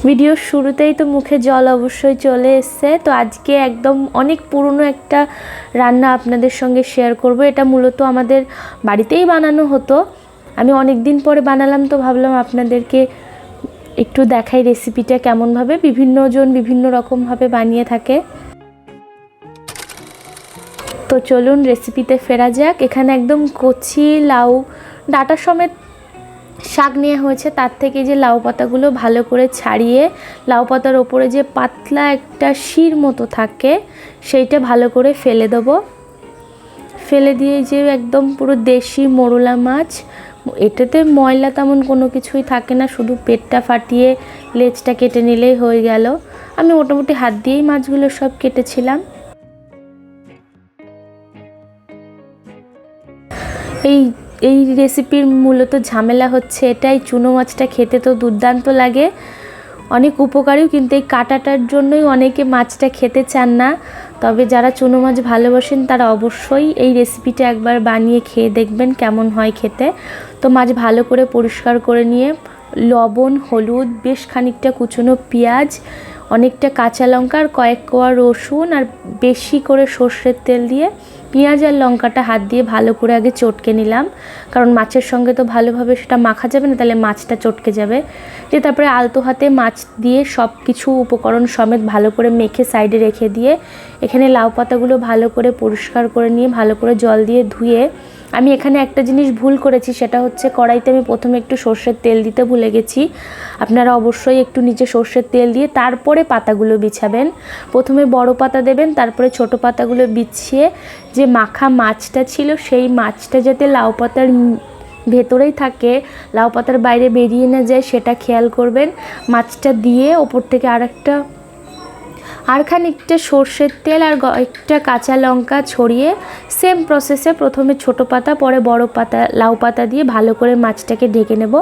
ভিডিওর শুরুতেই তো মুখে জল অবশ্যই চলে এসছে। তো আজকে একদম অনেক পুরনো একটা রান্না আপনাদের সঙ্গে শেয়ার করব। এটা মূলত আমাদের বাড়িতেই বানানো হতো, আমি অনেক দিন পরে বানালাম, তো ভাবলাম আপনাদেরকে একটু দেখাই রেসিপিটা কেমনভাবে বিভিন্নজন বিভিন্ন রকমভাবে বানিয়ে থাকে। তো চলুন রেসিপিতে ফেরা যাক। এখানে একদম কচি লাউ ডাটা সমেত শাক নেওয়া হয়েছে, তার থেকে যে লাউ পাতাগুলো ভালো করে ছাড়িয়ে লাউ পাতার ওপরে যে পাতলা একটা শির মতো থাকে সেইটা ভালো করে ফেলে দেবো। ফেলে দিয়ে যে একদম পুরো দেশি মোরলা মাছ, এটাতে ময়লা তেমন কোনো কিছুই থাকে না, শুধু পেটটা ফাটিয়ে লেজটা কেটে নিলেই হয়ে গেল। আমি মোটামুটি হাত দিয়েই মাছগুলো সব কেটেছিলাম। এই রেসিপির মূলত ঝামেলা হচ্ছে এটাই, চুনো মাছটা খেতে তো দুর্দান্ত লাগে, অনেক উপকারীও, কিন্তু এই কাঁটাটার জন্যই অনেকে মাছটা খেতে চান না। তবে যারা চুনো মাছ ভালোবাসেন তারা অবশ্যই এই রেসিপিটা একবার বানিয়ে খেয়ে দেখবেন কেমন হয় খেতে। তো মাছ ভালো করে পরিষ্কার করে নিয়ে লবণ, হলুদ, বেশ খানিকটা কুচনো পেঁয়াজ, অনেকটা কাঁচা লঙ্কা আর কয়েক কোয়া রসুন আর বেশি করে সর্ষের তেল দিয়ে পেঁয়াজ আর লঙ্কাটা হাত দিয়ে ভালো করে আগে চটকে নিলাম, কারণ মাছের সঙ্গে তো ভালোভাবে সেটা মাখা যাবে না, তাহলে মাছটা চটকে যাবে। দিয়ে তারপরে আলতো হাতে মাছ দিয়ে সব কিছু উপকরণ সমেত ভালো করে মেখে সাইডে রেখে দিয়ে এখানে লাউ পাতাগুলো ভালো করে পরিষ্কার করে নিয়ে ভালো করে জল দিয়ে ধুয়ে, আমি এখানে একটা জিনিস ভুল করেছি, সেটা হচ্ছে কড়াইতে আমি প্রথমে একটু সর্ষের তেল দিতে ভুলে গেছি। আপনারা অবশ্যই একটু নিচে সর্ষের তেল দিয়ে তারপরে পাতাগুলো বিছাবেন। প্রথমে বড় পাতা দেবেন, তারপরে ছোট পাতাগুলো বিছিয়ে যে মাখা মাছটা ছিল সেই মাছটা যাতে লাউ পাতার ভেতরেই থাকে, লাউ পাতার বাইরে বেরিয়ে না যায় সেটা খেয়াল করবেন। মাছটা দিয়ে ওপর থেকে আর খানিকটা সর্ষের তেল আর একটা কাঁচা লঙ্কা ছড়িয়ে সেম প্রসেসে প্রথমে ছোট পাতা পরে বড় পাতা লাউ পাতা দিয়ে ভালো করে মাছটাকে ঢেকে নেব।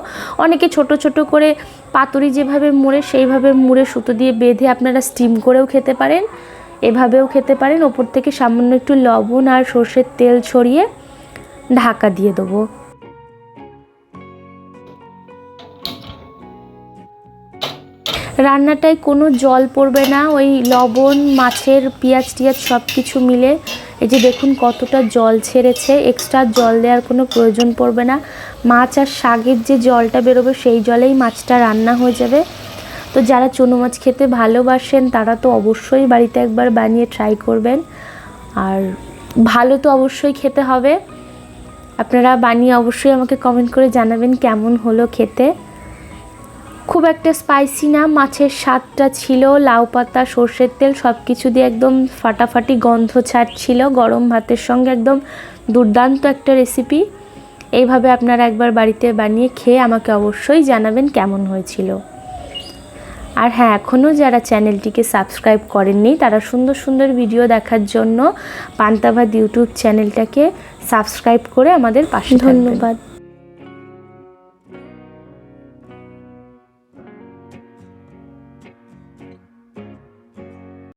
অনেকে ছোট ছোট করে পাতুরি যেভাবে মুড়ে সেইভাবে মুড়ে সুতো দিয়ে বেঁধে আপনারা স্টিম করেও খেতে পারেন, এভাবেও খেতে পারেন। ওপর থেকে সামান্য একটু লবণ আর সর্ষের তেল ছড়িয়ে ঢাকা দিয়ে দেবো। রান্নাটায় কোনো জল পড়বে না, ওই লবণ, মাছের পেঁয়াজ টিয়াজ সব কিছু মিলে এই যে দেখুন কতটা জল ছেড়েছে, এক্সট্রা জল দেওয়ার কোনো প্রয়োজন পড়বে না। মাছ আর শাকের যে জলটা বেরোবে সেই জলেই মাছটা রান্না হয়ে যাবে। তো যারা চুনো মাছ খেতে ভালোবাসেন তারা তো অবশ্যই বাড়িতে একবার বানিয়ে ট্রাই করবেন, আর ভালো তো অবশ্যই খেতে হবে। আপনারা বানিয়ে অবশ্যই আমাকে কমেন্ট করে জানাবেন কেমন হলো খেতে। খুব একটা স্পাইসি না, মাছের স্বাদটা ছিল, লাউ পাতা সর্ষের তেল সব কিছু দিয়ে একদম ফাটাফাটি গন্ধ ছাড়ছিল, গরম ভাতের সঙ্গে একদম দুর্দান্ত একটা রেসিপি। এইভাবে আপনারা একবার বাড়িতে বানিয়ে খেয়ে আমাকে অবশ্যই জানাবেন কেমন হয়েছিল। আর হ্যাঁ, এখনও যারা চ্যানেলটিকে সাবস্ক্রাইব করেননি তারা সুন্দর সুন্দর ভিডিও দেখার জন্য পান্তা ভাত ইউটিউব চ্যানেলটাকে সাবস্ক্রাইব করে আমাদের পাশে। ধন্যবাদ।